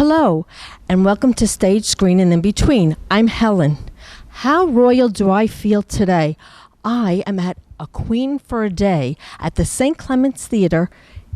Hello, and welcome to Stage, Screen, and In Between. I'm Helen. How royal do I feel today? I am at A Queen for a Day at the St. Clements Theater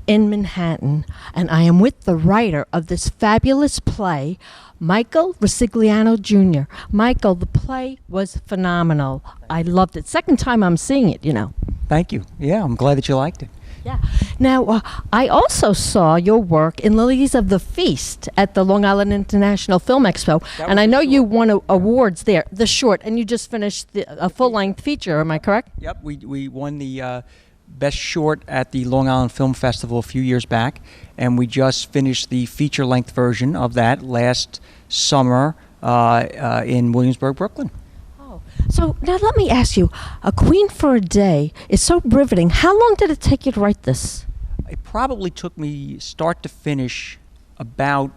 in Manhattan, and I am with the writer of this fabulous play, MICHAEL RICIGLIANO Jr. Michael, the play was phenomenal. I loved it. Second time I'm seeing it, you know. Thank you. Yeah, I'm glad that you liked it. Yeah. Now, I also saw your work in Lilies of the Feast at the Long Island International Film Expo, and I know you won awards there, the short, and you just finished a full-length feature, am I correct? Yep, we won the Best Short at the Long Island Film Festival a few years back, and we just finished the feature-length version of that last summer in Williamsburg, Brooklyn. So now let me ask you, A Queen for a Day is so riveting. How long did it take you to write this? It probably took me start to finish about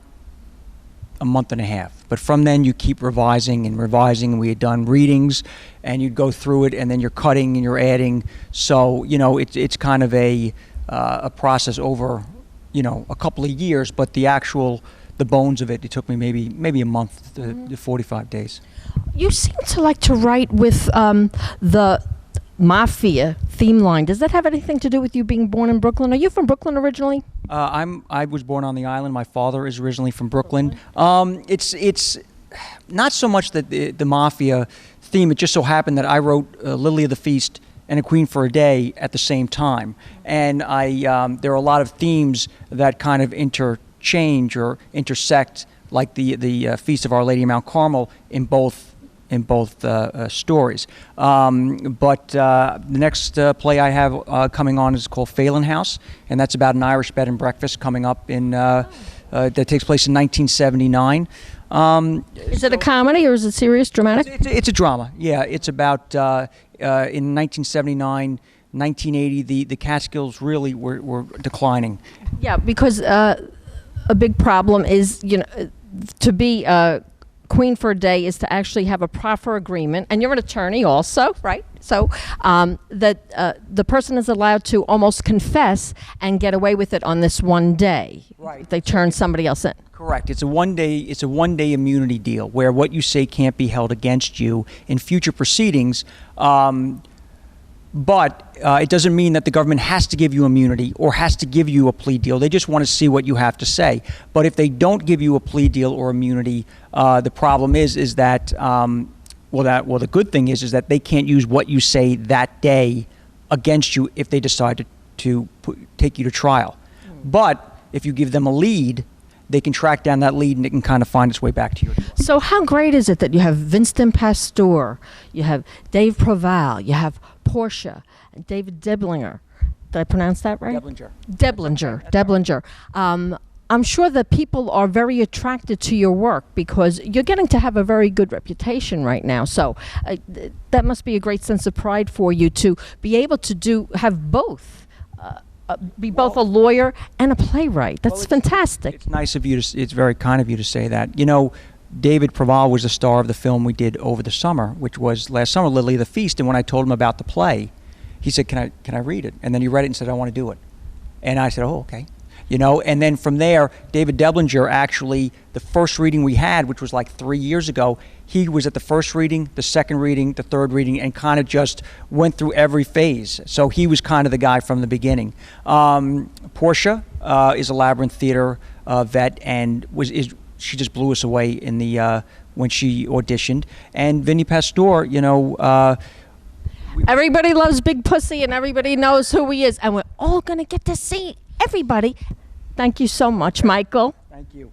a month and a half. But from then you keep revising and revising, and we had done readings and you'd go through it and then you're cutting and you're adding. So, you know, it's kind of a process over, you know, a couple of years, but the bones of it took me maybe a month to 45 days. You seem to like to write with the mafia theme line. Does that have anything to do with you being born in Brooklyn? Are you from Brooklyn originally? I was born on the island. My father is originally from Brooklyn. It's not so much that the mafia theme. It just so happened that I wrote Lily of the Feast and A Queen for a Day at the same time, and there are a lot of themes that kind of interchange or intersect, like the Feast of Our Lady of Mount Carmel in both stories. But the next play I have coming on is called Phelan House, and that's about an Irish bed and breakfast coming up in that takes place in 1979. Is it a comedy or is it serious, dramatic? It's a drama. Yeah, it's about in 1979. 1980, the Catskills really were declining. Yeah, because a big problem is, you know, to be a queen for a day is to actually have a proffer agreement, and you're an attorney also, right? So that the person is allowed to almost confess and get away with it on this one day. Right. If they turn somebody else in. Correct. It's a one-day immunity deal where what you say can't be held against you in future proceedings. But it doesn't mean that the government has to give you immunity or has to give you a plea deal. They just want to see what you have to say. But if they don't give you a plea deal or immunity, the problem is that the good thing is that they can't use what you say that day against you if they decide to take you to trial. But if you give them a lead, they can track down that lead and it can kind of find its way back to you. So how great is it that you have Vincent Pastore, you have Dave Proval, you have Portia, and David Deblinger. Did I pronounce that right? Deblinger. I'm sure that people are very attracted to your work because you're getting to have a very good reputation right now. So that must be a great sense of pride for you to be able to have both. Be both a lawyer and a playwright. That's fantastic. It's nice of you. It's very kind of you to say that. You know, David Proval was the star of the film we did over the summer, which was last summer, Lily of the Feast. And when I told him about the play, he said, "Can I read it?" And then he read it and said, "I want to do it." And I said, "Oh, okay." You know, and then from there, David Deblinger, actually, the first reading we had, which was like 3 years ago, he was at the first reading, the second reading, the third reading, and kind of just went through every phase. So he was kind of the guy from the beginning. Portia is a Labyrinth Theater vet, and she just blew us away in the when she auditioned. And Vinny Pastore, you know. Everybody loves Big Pussy, and everybody knows who he is, and we're all going to get to see everybody. Thank you so much, Michael. Thank you.